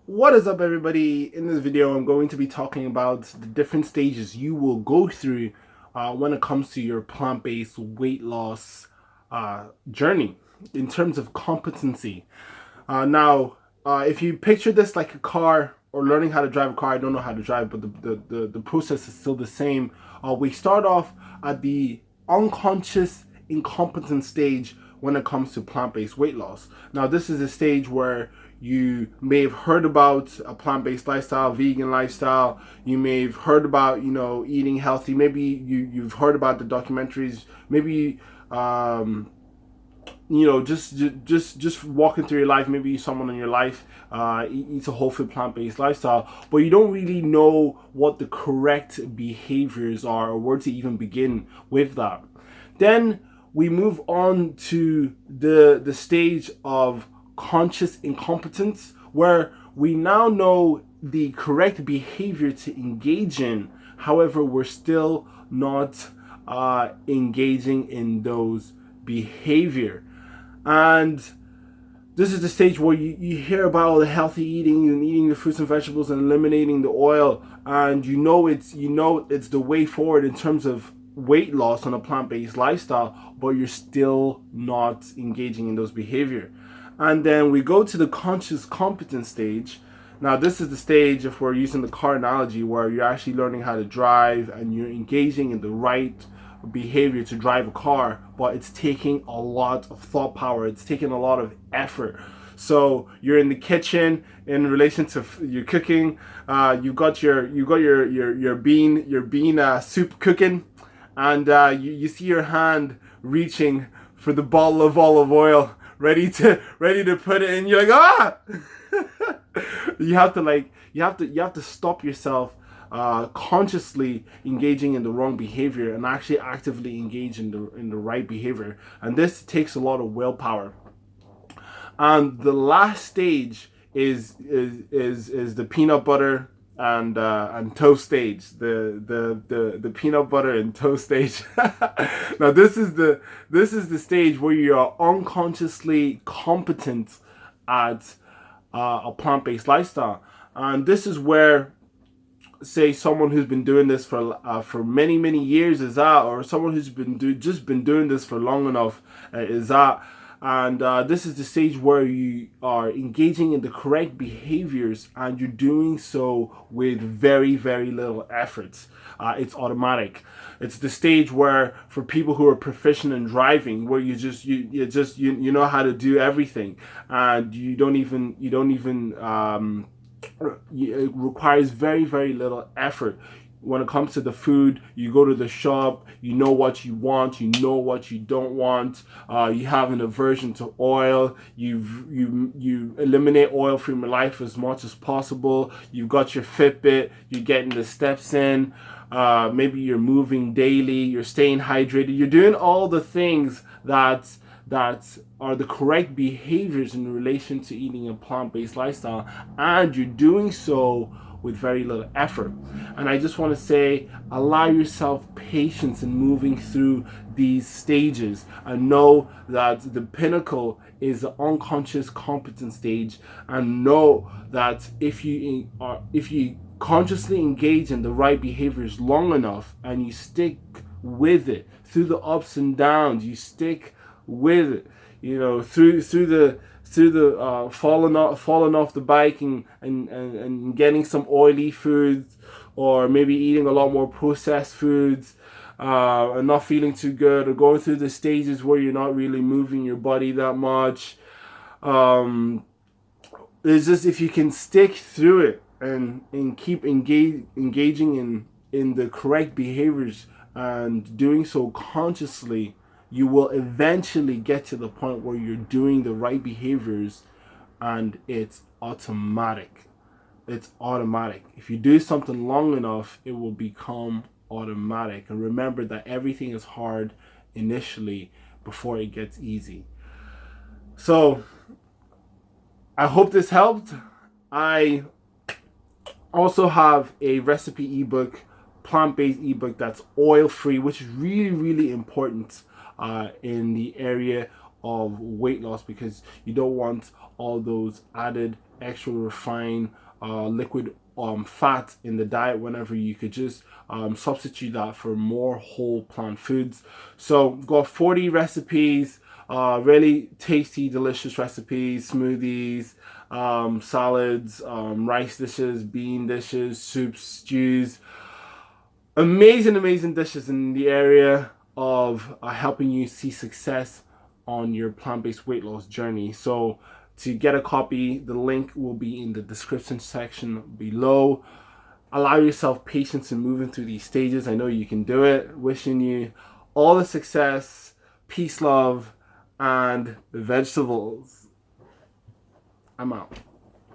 What is up, everybody? In this video, I'm going to be talking about the different stages you will go through when it comes to your plant-based weight loss journey in terms of competency. Now, if you picture this like a car or learning how to drive a car, I don't know how to drive, but the process is still the same. We start off at the unconscious incompetence stage when it comes to plant-based weight loss. Now, this is a stage where you may have heard about a plant-based lifestyle, vegan lifestyle. You may have heard about, eating healthy. Maybe you've heard about the documentaries. Maybe just walking through your life, maybe someone in your life eats a whole food plant-based lifestyle, but you don't really know what the correct behaviors are or where to even begin with that. Then we move on to the stage of conscious incompetence, where we now know the correct behavior to engage in. However, we're still not engaging in those behavior. And this is the stage where you hear about all the healthy eating and eating the fruits and vegetables and eliminating the oil, and it's the way forward in terms of weight loss on a plant-based lifestyle, but you're still not engaging in those behavior. And then we go to the conscious competence stage. Now, this is the stage, if we're using the car analogy, where you're actually learning how to drive and you're engaging in the right behavior to drive a car, but it's taking a lot of thought power. It's taking a lot of effort. So you're in the kitchen in relation to your cooking. You got your bean soup cooking, and you see your hand reaching for the bottle of olive oil, ready to put it in. You're like, ah. You have to stop yourself consciously engaging in the wrong behavior and actually actively engage in the right behavior, and this takes a lot of willpower. And the last stage is the peanut butter and toast stage, the peanut butter and toast stage. Now, this is the stage where you are unconsciously competent at a plant-based lifestyle, and this is where, say, someone who's been doing this for many years is at, or someone who's been doing this for long enough is at. And this is the stage where you are engaging in the correct behaviors, and you're doing so with very little efforts. It's automatic. It's the stage where, for people who are proficient in driving, where you know how to do everything, and it requires very little effort. When it comes to the food, you go to the shop, you know what you want, you know what you don't want. You have an aversion to oil. You eliminate oil from your life as much as possible. You've got your Fitbit. You're getting the steps in. Maybe you're moving daily. You're staying hydrated. You're doing all the things that are the correct behaviors in relation to eating a plant-based lifestyle, and you're doing so with very little effort. And I just want to say, allow yourself patience in moving through these stages, and know that the pinnacle is the unconscious competence stage, and know that if you consciously engage in the right behaviors long enough, and you stick with it through the ups and downs, you stick with it, through the falling off the bike, and getting some oily foods, or maybe eating a lot more processed foods, and not feeling too good, or going through the stages where you're not really moving your body that much. It's just, if you can stick through it and keep engaging in the correct behaviors, and doing so consciously, you will eventually get to the point where you're doing the right behaviors, and it's automatic. It's automatic. If you do something long enough, it will become automatic. And remember that everything is hard initially before it gets easy. So, I hope this helped. I also have a recipe ebook, plant-based ebook, that's oil-free, which is really important in the area of weight loss, because you don't want all those added extra refined liquid fat in the diet whenever you could just substitute that for more whole plant foods. So we've got 40 recipes, really tasty, delicious recipes, smoothies, salads, rice dishes, bean dishes, soups, stews. Amazing dishes in the area of helping you see success on your plant-based weight loss journey. So to get a copy, the link will be in the description section below. Allow yourself patience in moving through these stages. I know you can do it. Wishing you all the success, peace, love, and vegetables. I'm out.